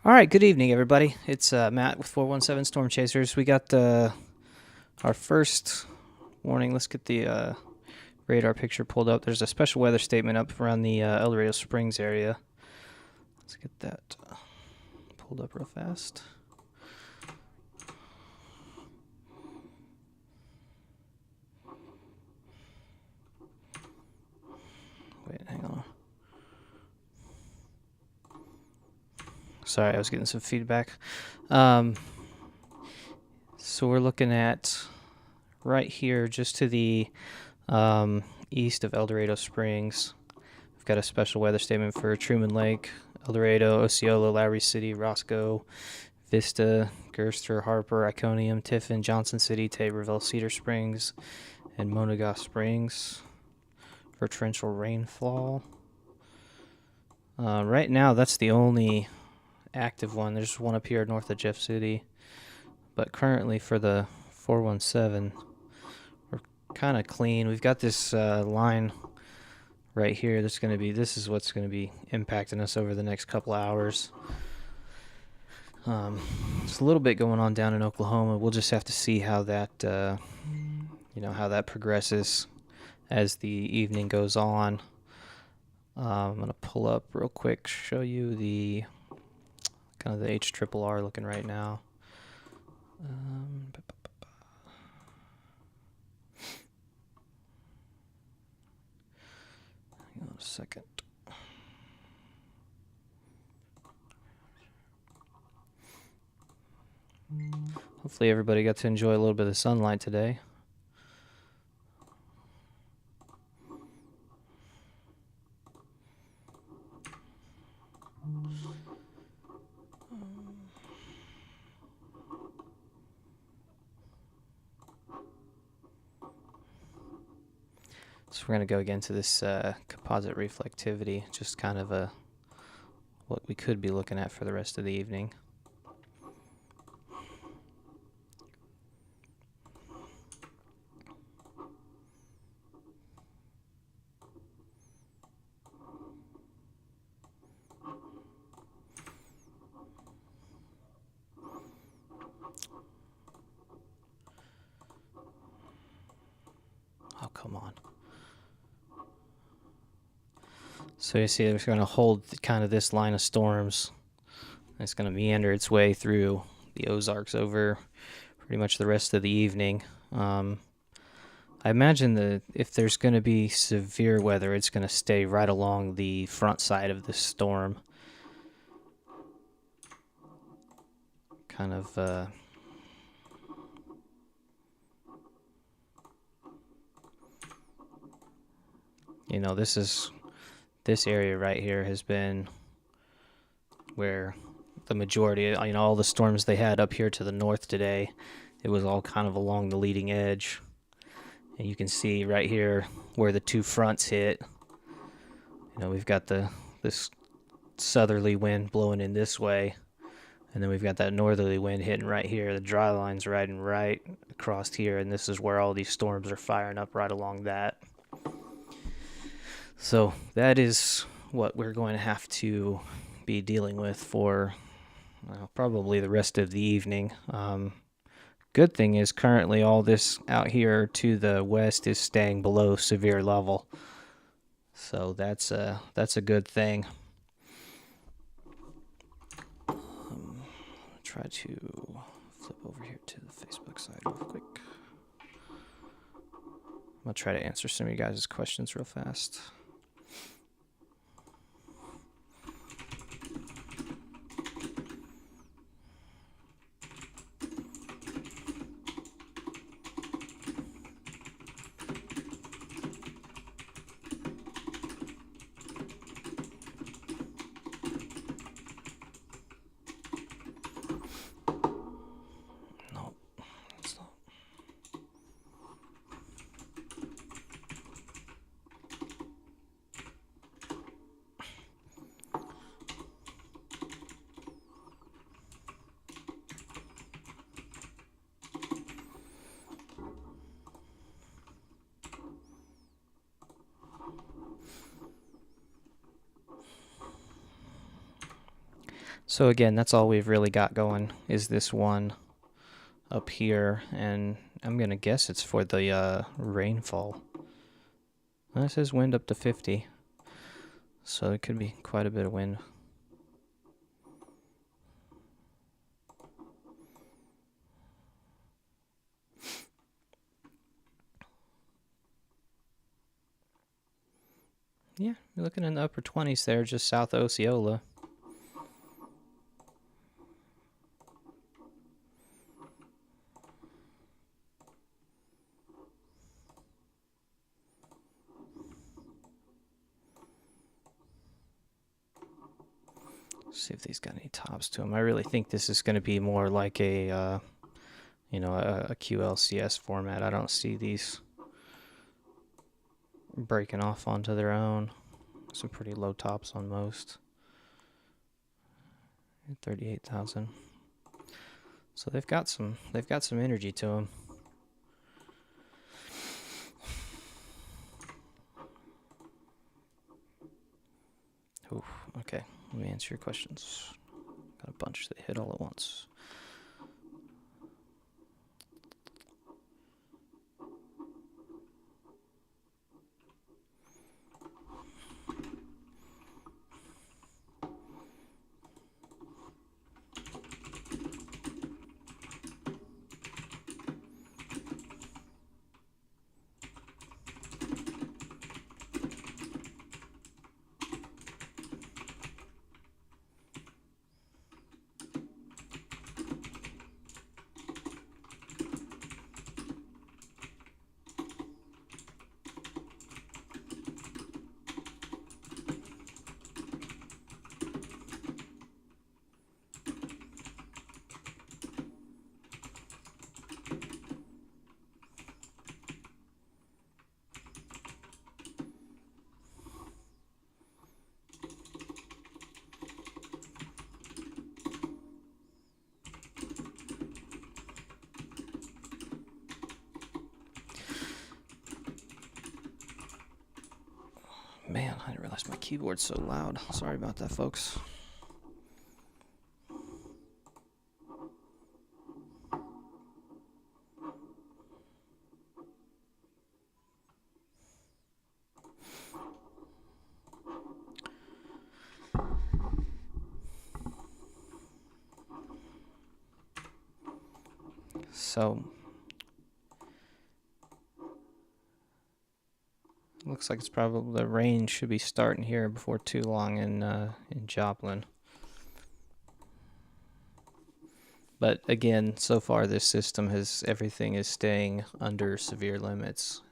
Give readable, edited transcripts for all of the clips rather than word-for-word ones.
All right, good evening, everybody. It's Matt with 417 Storm Chasers. We got our first warning. Let's get the radar picture pulled up. There's a special weather statement up around the El Dorado Springs area. Let's get that pulled up real fast. Wait, hang on. Sorry, I was getting some feedback. So we're looking at right here, just to the east of El Dorado Springs. We've got a special weather statement for Truman Lake, El Dorado, Osceola, Lowry City, Roscoe, Vista, Gerster, Harper, Iconium, Tiffin, Johnson City, Taborville, Cedar Springs, and Monegas Springs for torrential rainfall. Right now, that's the only active one. There's one up here north of Jeff City. But currently for the 417, we're kind of clean. We've got this line right here. This is what's going to be impacting us over the next couple hours. There's a little bit going on down in Oklahoma. We'll just have to see how that, how that progresses as the evening goes on. I'm going to pull up real quick, show you the kind of the HRRR looking right now. Hang on a second. Hopefully everybody got to enjoy a little bit of sunlight today. So we're going to go again to this composite reflectivity, just kind of what we could be looking at for the rest of the evening. Oh, come on. So you see it's going to hold kind of this line of storms. It's going to meander its way through the Ozarks over pretty much the rest of the evening. I imagine that if there's going to be severe weather, it's going to stay right along the front side of the storm. Kind of... this area right here has been where the majority, all the storms they had up here to the north today, it was all kind of along the leading edge. And you can see right here where the two fronts hit. We've got this southerly wind blowing in this way, and then we've got that northerly wind hitting right here. The dry line's riding right across here, and this is where all these storms are firing up right along that. So that is what we're going to have to be dealing with for probably the rest of the evening. Good thing is currently all this out here to the west is staying below severe level. So that's a good thing. Try to flip over here to the Facebook side real quick. I'm going to try to answer some of you guys' questions real fast. So again, that's all we've really got going is this one up here, and I'm gonna guess it's for the rainfall. It says wind up to 50, so it could be quite a bit of wind. Yeah, you're looking in the upper 20s there, just south of Osceola. See if these got any tops to them. I really think this is going to be more like a, you know, a QLCS format. I don't see these breaking off onto their own. Some pretty low tops on most. 38,000. So they've got some energy to them. Ooh, okay, let me answer your questions. Got a bunch that hit all at once. Man, I didn't realize my keyboard's so loud. Sorry about that, folks. So, looks like it's probably the rain should be starting here before too long in Joplin. But again, so far this system everything is staying under severe limits.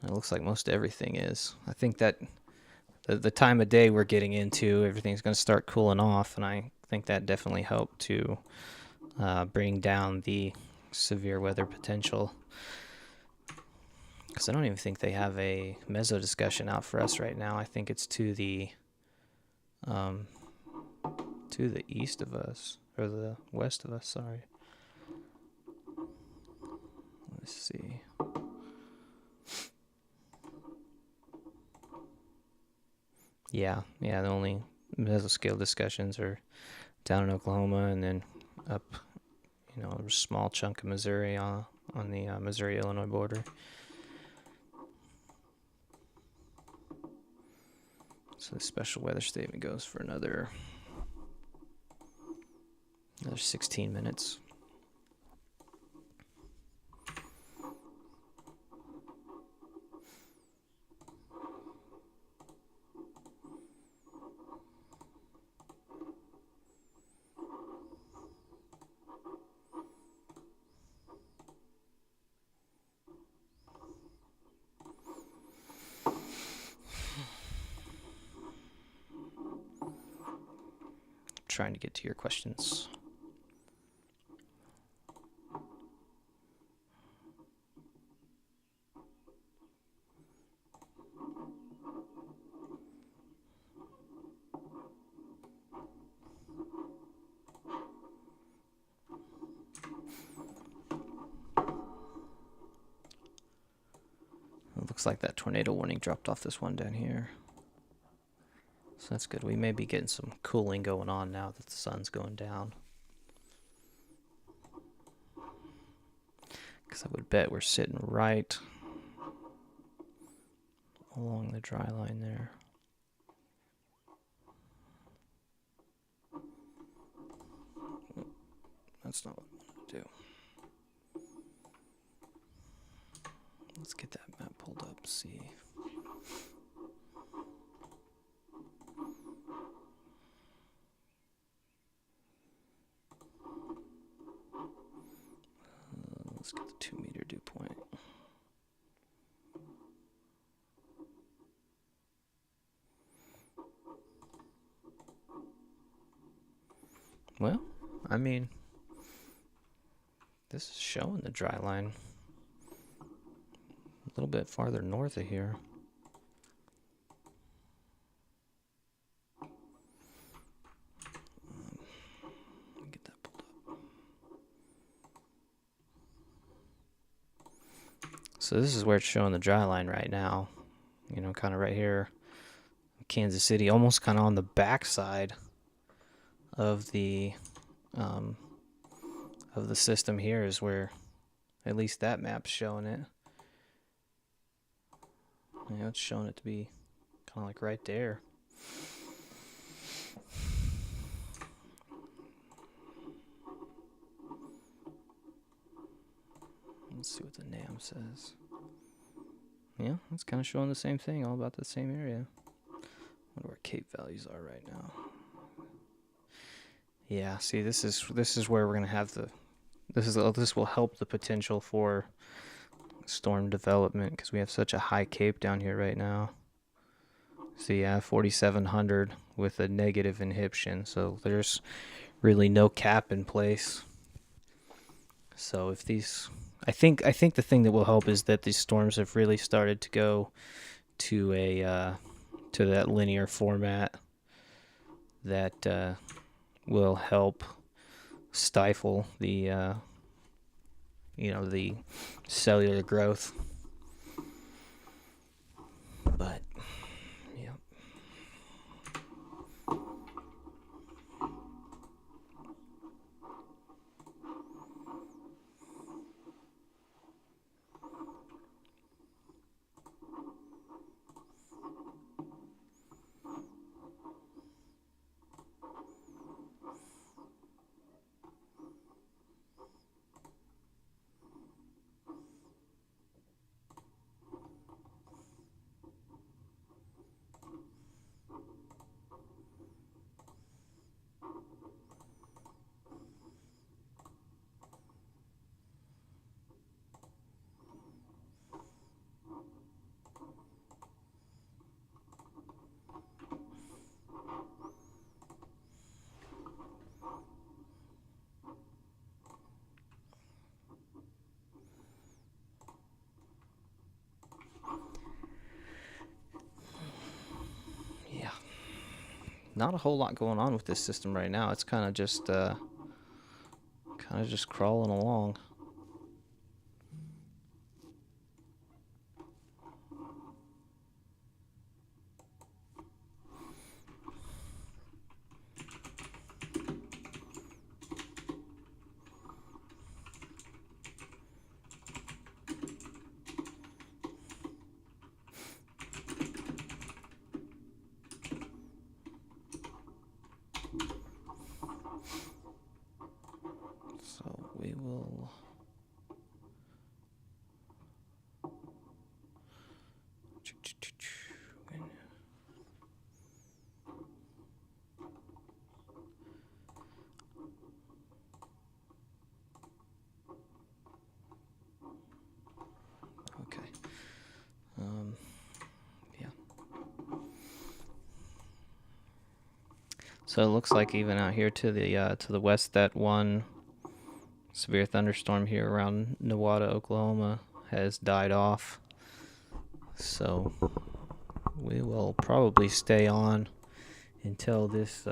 It looks like most everything is. I think that the time of day we're getting into, everything's going to start cooling off, and I think that definitely helped to bring down the severe weather potential. Because I don't even think they have a meso discussion out for us right now. I think it's to the east of us, or the west of us, sorry. Let's see. Yeah, the only mesoscale discussions are down in Oklahoma and then up, you know, a small chunk of Missouri on the Missouri-Illinois border. So the special weather statement goes for another 16 minutes. Trying to get to your questions. It looks like that tornado warning dropped off this one down here. So So that's good. We may be getting some cooling going on now that the sun's going down. Because I would bet we're sitting right along the dry line there. That's not what I want to do. Let's get that map pulled up, see. Let's get the 2 meter dew point. Well, I mean, this is showing the dry line a little bit farther north of here. Let me get that pulled up. So this is where it's showing the dry line right now. You know, kind of right here, Kansas City, almost kind of on the backside of the system here is where at least that map's showing it. You know, it's showing it to be kind of like right there. Let's see what the NAM says. Yeah, it's kind of showing the same thing, all about the same area. Wonder where Cape values are right now. Yeah, see, this is where we're gonna have the. This will help the potential for storm development because we have such a high Cape down here right now. So yeah, 4,700 with a negative inhibition. So there's really no cap in place. So if these, I think the thing that will help is that these storms have really started to go to a to that linear format that will help stifle the the cellular growth. But yeah. Not a whole lot going on with this system right now. It's kind of just crawling along. So we will okay. Yeah. So it looks like even out here to the west, that one severe thunderstorm here around Nowata, Oklahoma, has died off. So we will probably stay on until this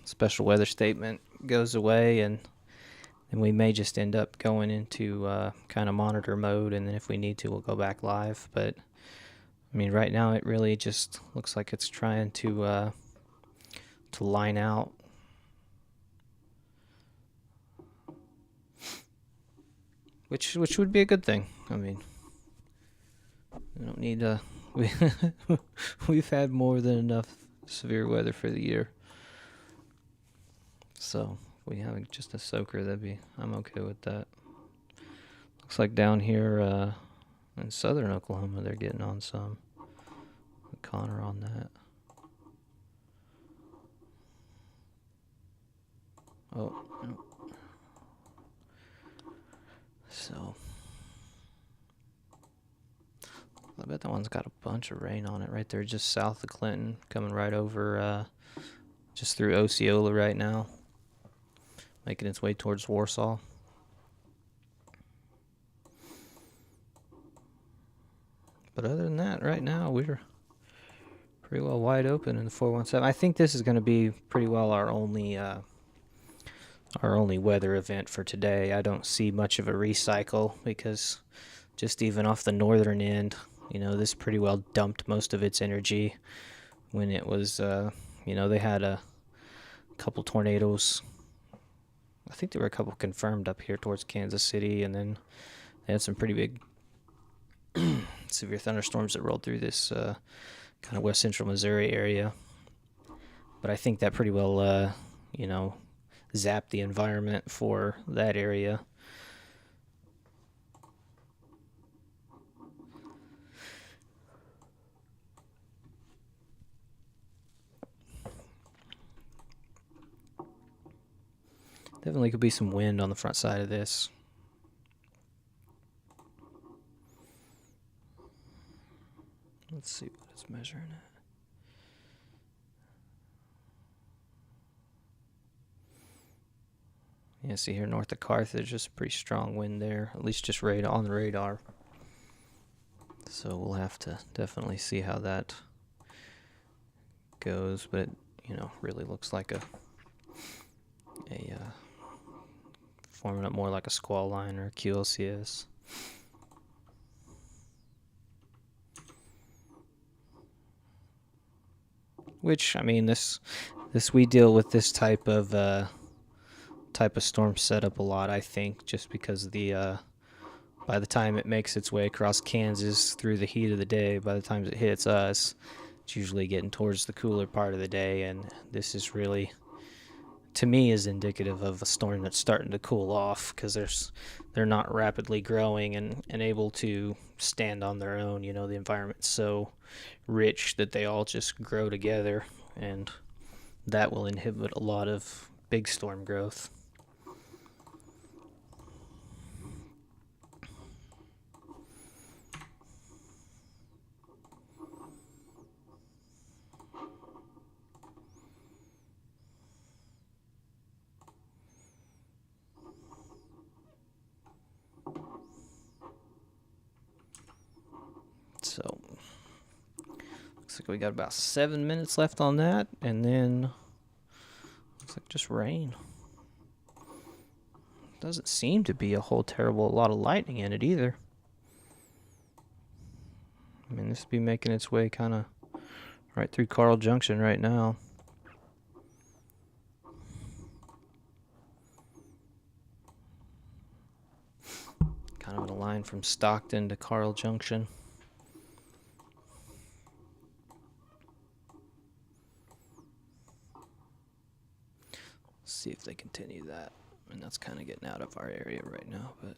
special weather statement goes away, and then we may just end up going into kind of monitor mode, and then if we need to, we'll go back live. But I mean, right now it really just looks like it's trying to to line out. Which would be a good thing. I mean, we don't need we've had more than enough severe weather for the year. So if we have just a soaker, I'm okay with that. Looks like down here in southern Oklahoma, they're getting on some. Connor on that. Oh, no. So I bet that one's got a bunch of rain on it right there, just south of Clinton, coming right over, just through Osceola right now, making its way towards Warsaw. But other than that, right now we're pretty well wide open in the 417. I think this is going to be pretty well our only weather event for today. I don't see much of a recycle because just even off the northern end, this pretty well dumped most of its energy when it was, they had a couple tornadoes. I think there were a couple confirmed up here towards Kansas City, and then they had some pretty big severe thunderstorms that rolled through this kind of west central Missouri area. But I think that pretty well, zapped the environment for that area. Definitely could be some wind on the front side of this. Let's see what it's measuring at. Yeah, see here north of Carthage, just a pretty strong wind there, at least just on the radar. So we'll have to definitely see how that goes, but it, really looks like a forming up more like a squall line or a QLCS. Which, I mean, this we deal with this type of storm setup a lot, I think, just because by the time it makes its way across Kansas through the heat of the day, by the time it hits us, it's usually getting towards the cooler part of the day, and this is really, to me, is indicative of a storm that's starting to cool off because they're not rapidly growing and able to stand on their own. The environment's so rich that they all just grow together, and that will inhibit a lot of big storm growth. So, looks like we got about 7 minutes left on that, and then looks like just rain. Doesn't seem to be a whole lot of lightning in it either. I mean, this would be making its way kind of right through Carl Junction right now. Kind of in a line from Stockton to Carl Junction. See if they continue that. And that's kind of getting out of our area right now, but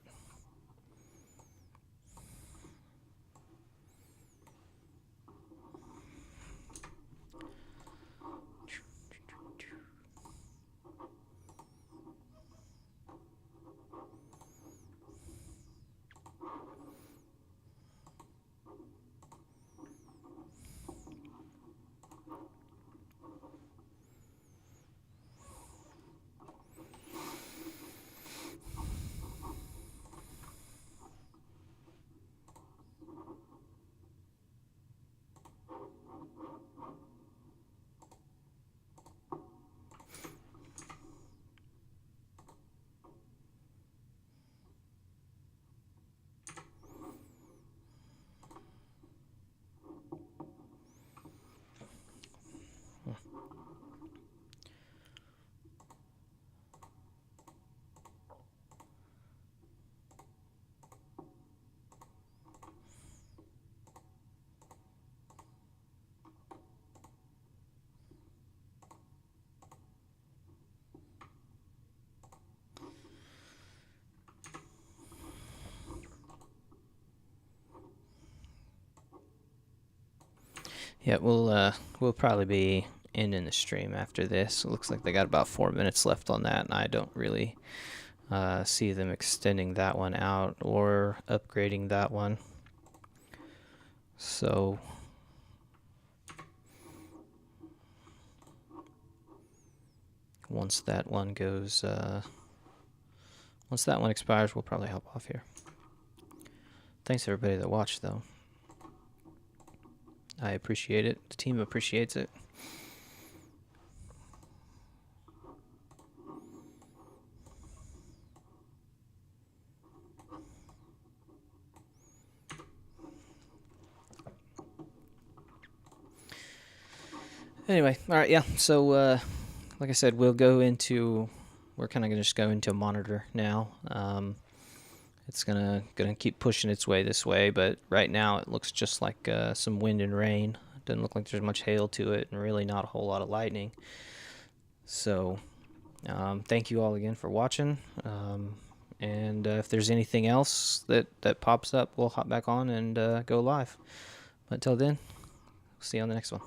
Yeah, we'll probably be ending the stream after this. It looks like they got about 4 minutes left on that, and I don't really see them extending that one out or upgrading that one. So once that one goes, once that one expires, we'll probably hop off here. Thanks everybody that watched, though. I appreciate it. The team appreciates it. Anyway, all right, yeah. So, like I said, we're kind of gonna just go into a monitor now. It's gonna keep pushing its way this way, but right now it looks just like some wind and rain. It doesn't look like there's much hail to it, and really not a whole lot of lightning. So, thank you all again for watching. And if there's anything else that pops up, we'll hop back on and go live. But until then, see you on the next one.